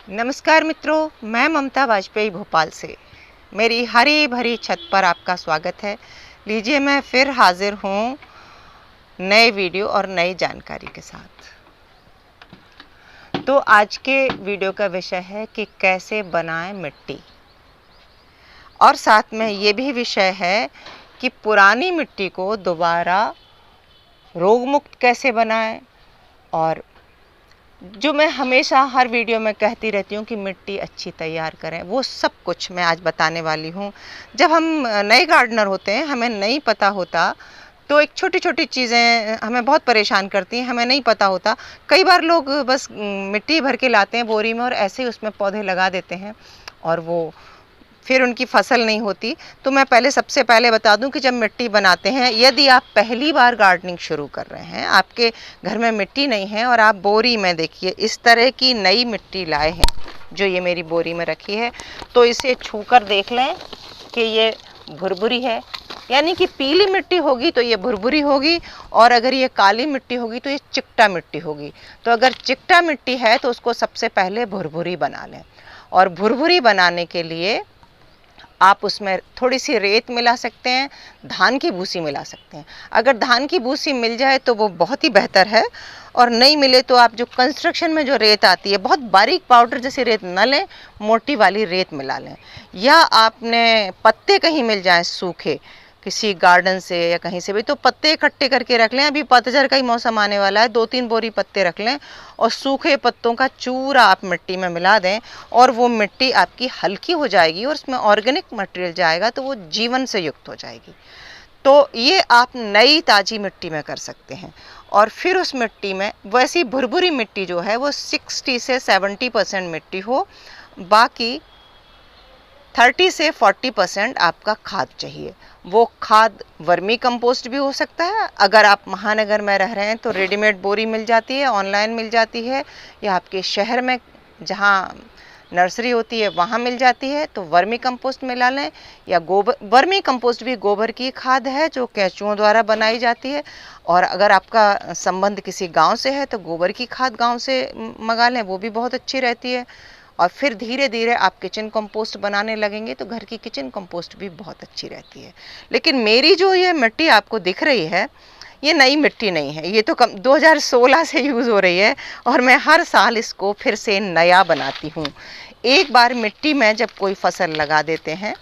नमस्कार मित्रों, मैं ममता वाजपेयी भोपाल से। मेरी हरी भरी छत पर आपका स्वागत है। लीजिए, मैं फिर हाजिर हूँ नए वीडियो और नई जानकारी के साथ। तो आज के वीडियो का विषय है कि कैसे बनाएं मिट्टी, और साथ में ये भी विषय है कि पुरानी मिट्टी को दोबारा रोग मुक्त कैसे बनाएं। और जो मैं हमेशा हर वीडियो में कहती रहती हूँ कि मिट्टी अच्छी तैयार करें, वो सब कुछ मैं आज बताने वाली हूँ। जब हम नए गार्डनर होते हैं, हमें नहीं पता होता, तो एक छोटी छोटी चीज़ें हमें बहुत परेशान करती हैं, हमें नहीं पता होता। कई बार लोग बस मिट्टी भर के लाते हैं बोरी में और ऐसे ही उसमें पौधे लगा देते हैं और वो फिर उनकी फसल नहीं होती। तो मैं सबसे पहले बता दूं कि जब मिट्टी बनाते हैं, यदि आप पहली बार गार्डनिंग शुरू कर रहे हैं, आपके घर में मिट्टी नहीं है और आप बोरी में देखिए इस तरह की नई मिट्टी लाए हैं, जो ये मेरी बोरी में रखी है, तो इसे छूकर देख लें कि ये भुरभुरी है, यानी कि पीली मिट्टी होगी तो ये भुरभुरी होगी, और अगर ये काली मिट्टी होगी तो ये चिकटा मिट्टी होगी। तो अगर चिकटा मिट्टी है तो उसको सबसे पहले भुरभुरी बना लें। और भुरभुरी बनाने के लिए आप उसमें थोड़ी सी रेत मिला सकते हैं, धान की भूसी मिला सकते हैं। अगर धान की भूसी मिल जाए तो वो बहुत ही बेहतर है, और नहीं मिले तो आप जो कंस्ट्रक्शन में जो रेत आती है, बहुत बारीक पाउडर जैसी रेत न लें, मोटी वाली रेत मिला लें। या आपने पत्ते कहीं मिल जाएं सूखे, किसी गार्डन से या कहीं से भी, तो पत्ते इकट्ठे करके रख लें। अभी पतझड़ का ही मौसम आने वाला है, 2-3 बोरी पत्ते रख लें और सूखे पत्तों का चूरा आप मिट्टी में मिला दें, और वो मिट्टी आपकी हल्की हो जाएगी और उसमें ऑर्गेनिक मटेरियल जाएगा, तो वो जीवन से युक्त हो जाएगी। तो ये आप नई ताज़ी मिट्टी में कर सकते हैं। और फिर उस मिट्टी में वैसी भुरभुरी मिट्टी जो है वो 60 से 70% मिट्टी हो, बाकी 30 से 40% आपका खाद चाहिए। वो खाद वर्मी कंपोस्ट भी हो सकता है। अगर आप महानगर में रह रहे हैं तो रेडीमेड बोरी मिल जाती है, ऑनलाइन मिल जाती है, या आपके शहर में जहाँ नर्सरी होती है वहाँ मिल जाती है, तो वर्मी कंपोस्ट मिला लें। या गोबर, वर्मी कंपोस्ट भी गोबर की खाद है जो केंचुओं द्वारा बनाई जाती है। और अगर आपका संबंध किसी गांव से है तो गोबर की खाद गांव से मंगा लें, वो भी बहुत अच्छी रहती है। और फिर धीरे धीरे आप किचन कंपोस्ट बनाने लगेंगे तो घर की किचन कंपोस्ट भी बहुत अच्छी रहती है। लेकिन मेरी जो ये मिट्टी आपको दिख रही है, ये नई मिट्टी नहीं है, ये तो 2016 से यूज़ हो रही है, और मैं हर साल इसको फिर से नया बनाती हूँ। एक बार मिट्टी में जब कोई फसल लगा देते हैं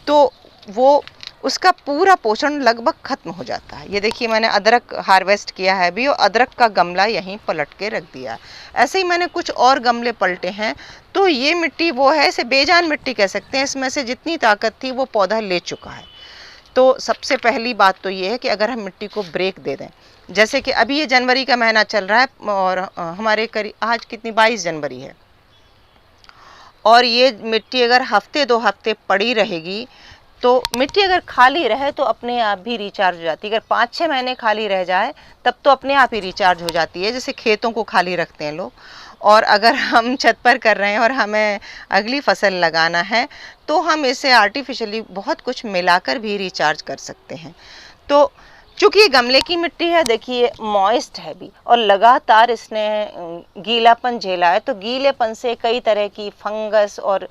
तो वो उसका पूरा पोषण लगभग खत्म हो जाता है। ये देखिए, मैंने अदरक हार्वेस्ट किया है अभी, और अदरक का गमला यहीं पलट के रख दिया। ऐसे ही मैंने कुछ और गमले पलटे हैं। तो ये मिट्टी वो है, इसे बेजान मिट्टी कह सकते हैं, इसमें से जितनी ताकत थी वो पौधा ले चुका है। तो सबसे पहली बात तो ये है कि अगर हम मिट्टी को ब्रेक दे दें, जैसे कि अभी ये जनवरी का महीना चल रहा है और हमारे करीब आज कितनी 22 जनवरी है, और ये मिट्टी अगर हफ्ते 2 हफ्ते पड़ी रहेगी, तो मिट्टी अगर खाली रहे तो अपने आप भी रिचार्ज हो जाती है। अगर 5-6 महीने खाली रह जाए तब तो अपने आप ही रिचार्ज हो जाती है, जैसे खेतों को खाली रखते हैं लोग। और अगर हम छत पर कर रहे हैं और हमें अगली फसल लगाना है तो हम इसे आर्टिफिशियली बहुत कुछ मिलाकर भी रिचार्ज कर सकते हैं। तो चूँकि ये गमले की मिट्टी है, देखिए मॉइस्ट है भी, और लगातार इसने गीलापन झेला है, तो गीलेपन से कई तरह की फंगस और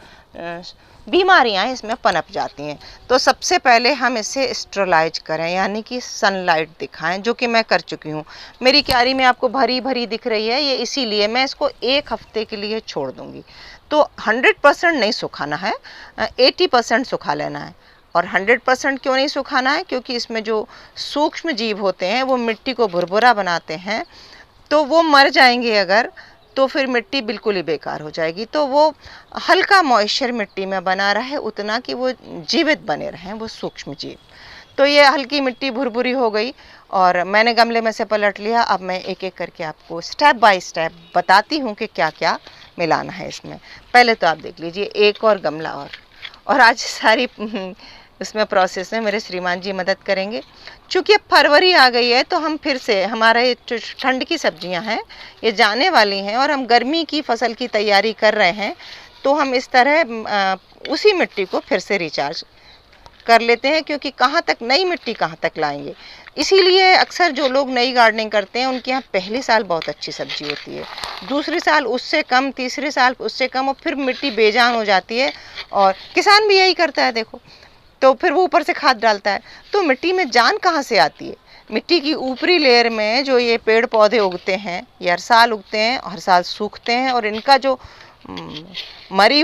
बीमारियां इसमें पनप जाती हैं। तो सबसे पहले हम इसे स्टेरलाइज करें, यानी कि सनलाइट दिखाएं, जो कि मैं कर चुकी हूँ। मेरी क्यारी में आपको भरी भरी दिख रही है, ये इसीलिए मैं इसको 1 हफ्ते के लिए छोड़ दूंगी। तो 100% नहीं सुखाना है, 80% सुखा लेना है। और 100% क्यों नहीं सुखाना है? क्योंकि इसमें जो सूक्ष्म जीव होते हैं वो मिट्टी को भुरभुरा बनाते हैं, तो वो मर जाएंगे अगर, तो फिर मिट्टी बिल्कुल ही बेकार हो जाएगी। तो वो हल्का मॉइस्चर मिट्टी में बना रहे, उतना कि वो जीवित बने रहें वो सूक्ष्म जीव। तो ये हल्की मिट्टी भुरभुरी हो गई और मैंने गमले में से पलट लिया। अब मैं एक एक करके आपको स्टेप बाय स्टेप बताती हूँ कि क्या क्या मिलाना है इसमें। पहले तो आप देख लीजिए, एक और गमला और आज सारी इसमें प्रोसेस में मेरे श्रीमान जी मदद करेंगे। चूँकि अब फरवरी आ गई है तो हम फिर से, हमारा ये ठंड की सब्जियां हैं ये जाने वाली हैं और हम गर्मी की फसल की तैयारी कर रहे हैं, तो हम इस तरह उसी मिट्टी को फिर से रिचार्ज कर लेते हैं। क्योंकि कहाँ तक नई मिट्टी कहाँ तक लाएंगे, इसीलिए अक्सर जो लोग नई गार्डनिंग करते हैं उनके यहाँ पहले साल बहुत अच्छी सब्जी होती है, दूसरे साल उससे कम, तीसरे साल उससे कम, और फिर मिट्टी बेजान हो जाती है। और किसान भी यही करता है देखो, तो फिर वो ऊपर से खाद डालता है, तो मिट्टी में जान कहाँ से आती है? मिट्टी की ऊपरी लेयर में जो ये पेड़ पौधे उगते हैं, ये हर साल उगते हैं, हर साल सूखते हैं, और इनका जो मरे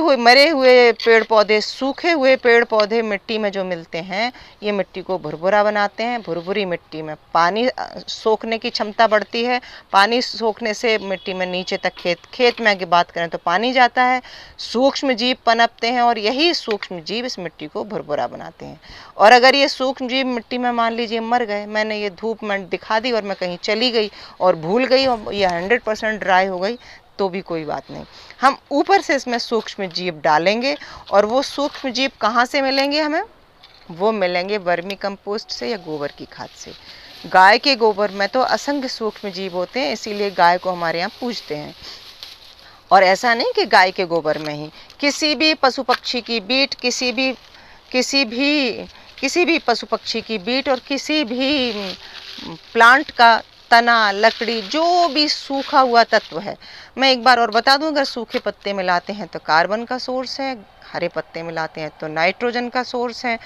हुए पेड़ पौधे, सूखे हुए पेड़ पौधे मिट्टी में जो मिलते हैं, ये मिट्टी को भुरभुरा बनाते हैं। भुरभुरी मिट्टी में पानी सोखने की क्षमता बढ़ती है, पानी सोखने से मिट्टी में नीचे तक खेत में की बात करें तो पानी जाता है, सूक्ष्म जीव पनपते हैं, और यही सूक्ष्म जीव इस मिट्टी को भुरभुरा बनाते हैं। और अगर ये सूक्ष्म जीव मिट्टी में मान लीजिए मर गए, मैंने ये धूप में दिखा दी और मैं कहीं चली गई और भूल गई और ये 100% ड्राई हो गई, तो भी कोई बात नहीं, हम ऊपर से इसमें सूक्ष्म जीव डालेंगे। और वो सूक्ष्म जीव कहाँ से मिलेंगे हमें? वो मिलेंगे वर्मी कंपोस्ट से या गोबर की खाद से। गाय के गोबर में तो असंख्य सूक्ष्म जीव होते हैं, इसीलिए गाय को हमारे यहाँ पूजते हैं। और ऐसा नहीं कि गाय के गोबर में ही, किसी भी पशु पक्षी की बीट, किसी भी पशु पक्षी की बीट, और किसी भी प्लांट का तना, लकड़ी, जो भी सूखा हुआ तत्व है। मैं एक बार और बता दूं, अगर सूखे पत्ते मिलाते हैं तो कार्बन का सोर्स है, हरे पत्ते मिलाते हैं तो नाइट्रोजन का सोर्स है।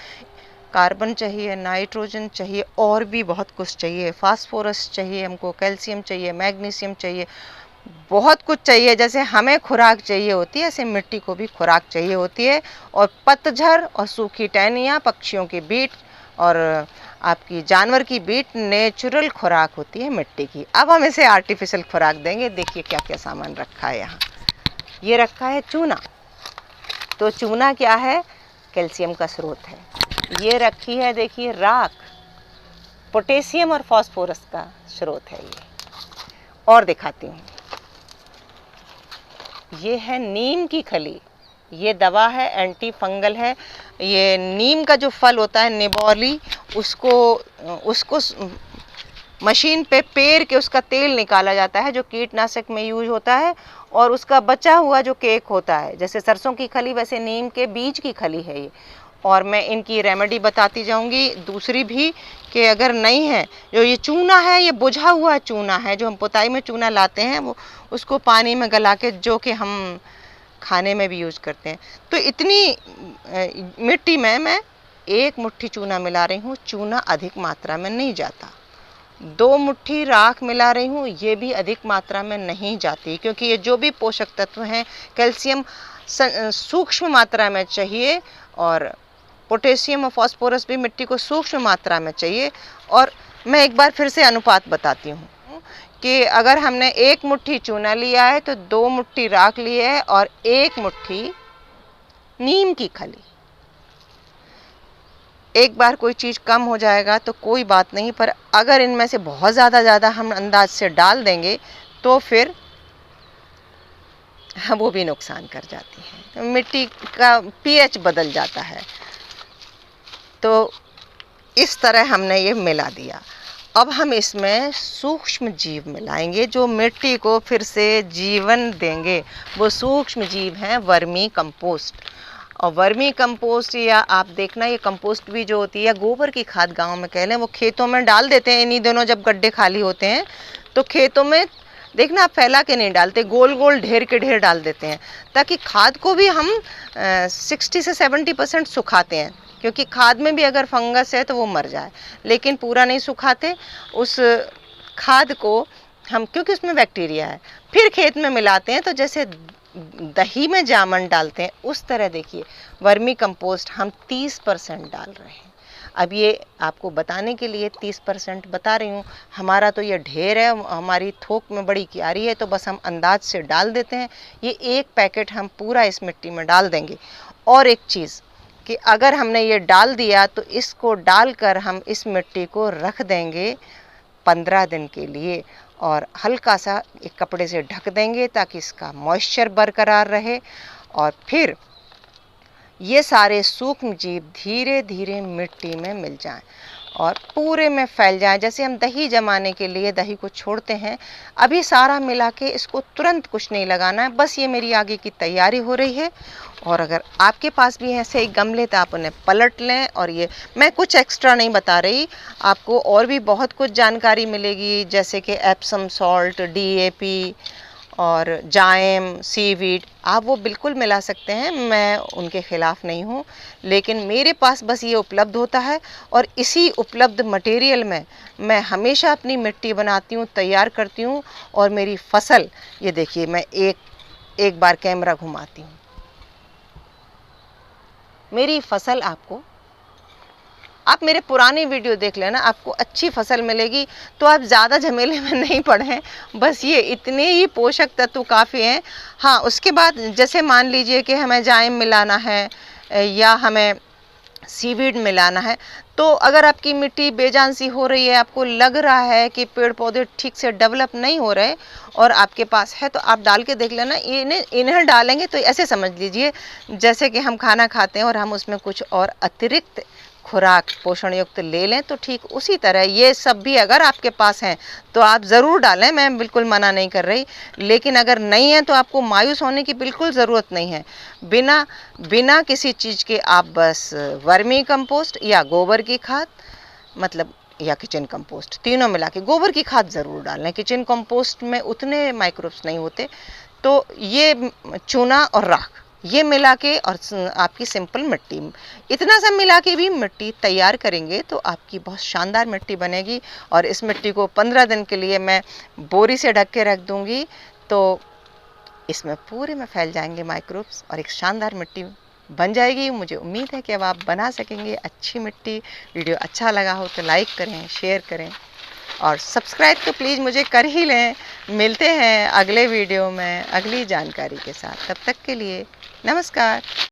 कार्बन चाहिए, नाइट्रोजन चाहिए, और भी बहुत कुछ चाहिए, फास्फोरस चाहिए हमको, कैल्शियम चाहिए, मैग्नीशियम चाहिए, बहुत कुछ चाहिए। जैसे हमें खुराक चाहिए होती है, ऐसे मिट्टी को भी खुराक चाहिए होती है। और पतझड़ और सूखी टहनियाँ, पक्षियों की बीट और आपकी जानवर की बीट नेचुरल खुराक होती है मिट्टी की। अब हम इसे आर्टिफिशियल खुराक देंगे। देखिए क्या क्या सामान रखा है यहाँ। ये रखा है चूना, तो चूना क्या है? कैल्शियम का स्रोत है। ये रखी है देखिए राख, पोटेशियम और फास्फोरस का स्रोत है ये। और दिखाती हूँ, ये है नीम की खली, ये दवा है, एंटी फंगल है। ये नीम का जो फल होता है निबोली, उसको मशीन पे पेर के उसका तेल निकाला जाता है जो कीटनाशक में यूज होता है। और उसका बचा हुआ जो केक होता है, जैसे सरसों की खली वैसे नीम के बीज की खली है ये। और मैं इनकी रेमेडी बताती जाऊंगी दूसरी भी, कि अगर नहीं है, जो ये चूना है ये बुझा हुआ चूना है, जो हम पुताई में चूना लाते हैं, वो उसको पानी में गला के, जो कि हम खाने में भी यूज करते हैं। तो इतनी मिट्टी में मैं 1 मुट्ठी चूना मिला रही हूँ, चूना अधिक मात्रा में नहीं जाता। 2 मुट्ठी राख मिला रही हूँ, ये भी अधिक मात्रा में नहीं जाती, क्योंकि ये जो भी पोषक तत्व हैं, कैल्शियम सूक्ष्म मात्रा में चाहिए, और पोटेशियम और फास्फोरस भी मिट्टी को सूक्ष्म मात्रा में चाहिए। और मैं एक बार फिर से अनुपात बताती हूँ कि अगर हमने 1 मुट्ठी चूना लिया है तो 2 मुट्ठी राख ली है और 1 मुट्ठी नीम की खली। एक बार कोई चीज़ कम हो जाएगा तो कोई बात नहीं, पर अगर इनमें से बहुत ज़्यादा हम अंदाज से डाल देंगे तो फिर वो भी नुकसान कर जाती है, मिट्टी का पीएच बदल जाता है। तो इस तरह हमने ये मिला दिया। अब हम इसमें सूक्ष्म जीव मिलाएंगे जो मिट्टी को फिर से जीवन देंगे। वो सूक्ष्म जीव हैं वर्मी कंपोस्ट। और वर्मी कंपोस्ट, या आप देखना ये कंपोस्ट भी जो होती है, गोबर की खाद गांव में कह लें, वो खेतों में डाल देते हैं। इन्हीं दिनों जब गड्ढे खाली होते हैं तो खेतों में देखना, आप फैला के नहीं डालते, गोल गोल ढेर के ढेर डाल देते हैं, ताकि खाद को भी हम 60 से 70% सुखाते हैं, क्योंकि खाद में भी अगर फंगस है तो वो मर जाए, लेकिन पूरा नहीं सुखाते उस खाद को हम, क्योंकि उसमें बैक्टीरिया है। फिर खेत में मिलाते हैं, तो जैसे दही में जामन डालते हैं उस तरह देखिए वर्मी कंपोस्ट हम 30% डाल रहे हैं। अब ये आपको बताने के लिए 30% बता रही हूँ। हमारा तो ये ढेर है, हमारी थोक में बड़ी क्यारी है, तो बस हम अंदाज से डाल देते हैं। ये 1 पैकेट हम पूरा इस मिट्टी में डाल देंगे। और एक चीज़ कि अगर हमने ये डाल दिया तो इसको डालकर हम इस मिट्टी को रख देंगे 15 दिन के लिए, और हल्का सा एक कपड़े से ढक देंगे ताकि इसका मॉइस्चर बरकरार रहे। और फिर ये सारे सूक्ष्म जीव धीरे धीरे मिट्टी में मिल जाएं। और पूरे में फैल जाए। जैसे हम दही जमाने के लिए दही को छोड़ते हैं, अभी सारा मिला के इसको तुरंत कुछ नहीं लगाना है, बस ये मेरी आगे की तैयारी हो रही है। और अगर आपके पास भी ऐसे ही गमले तो आप उन्हें पलट लें। और ये मैं कुछ एक्स्ट्रा नहीं बता रही, आपको और भी बहुत कुछ जानकारी मिलेगी, जैसे कि एप्सम सॉल्ट, DAP और जाइम, सीवीड, आप वो बिल्कुल मिला सकते हैं, मैं उनके ख़िलाफ़ नहीं हूँ, लेकिन मेरे पास बस ये उपलब्ध होता है और इसी उपलब्ध मटेरियल में मैं हमेशा अपनी मिट्टी बनाती हूँ, तैयार करती हूँ। और मेरी फसल, ये देखिए, मैं एक बार कैमरा घुमाती हूँ, मेरी फसल आप मेरे पुराने वीडियो देख लेना, आपको अच्छी फसल मिलेगी। तो आप ज़्यादा झमेले में नहीं पड़े, बस ये इतने ही पोषक तत्व काफ़ी हैं। हाँ, उसके बाद जैसे मान लीजिए कि हमें जाइम मिलाना है या हमें सीवीड मिलाना है, तो अगर आपकी मिट्टी बेजान सी हो रही है, आपको लग रहा है कि पेड़ पौधे ठीक से डेवलप नहीं हो रहे और आपके पास है, तो आप डाल के देख लेना। इन्हें डालेंगे तो ऐसे समझ लीजिए जैसे कि हम खाना खाते हैं और हम उसमें कुछ और अतिरिक्त खुराक पोषण युक्त ले लें, तो ठीक उसी तरह ये सब भी अगर आपके पास हैं तो आप ज़रूर डालें, मैं बिल्कुल मना नहीं कर रही। लेकिन अगर नहीं है तो आपको मायूस होने की बिल्कुल ज़रूरत नहीं है। बिना किसी चीज़ के आप बस वर्मी कंपोस्ट या गोबर की खाद, मतलब या किचन कंपोस्ट, तीनों मिला के, गोबर की खाद ज़रूर डालें, किचन कंपोस्ट में उतने माइक्रोब्स नहीं होते। तो ये चूना और राख ये मिला के और आपकी सिंपल मिट्टी, इतना सब मिला के भी मिट्टी तैयार करेंगे तो आपकी बहुत शानदार मिट्टी बनेगी। और इस मिट्टी को 15 दिन के लिए मैं बोरी से ढक के रख दूंगी, तो इसमें पूरे में फैल जाएंगे माइक्रोब्स और एक शानदार मिट्टी बन जाएगी। मुझे उम्मीद है कि अब आप बना सकेंगे अच्छी मिट्टी। वीडियो अच्छा लगा हो तो लाइक करें, शेयर करें और सब्सक्राइब तो प्लीज़ मुझे कर ही लें। मिलते हैं अगले वीडियो में अगली जानकारी के साथ, तब तक के लिए नमस्कार।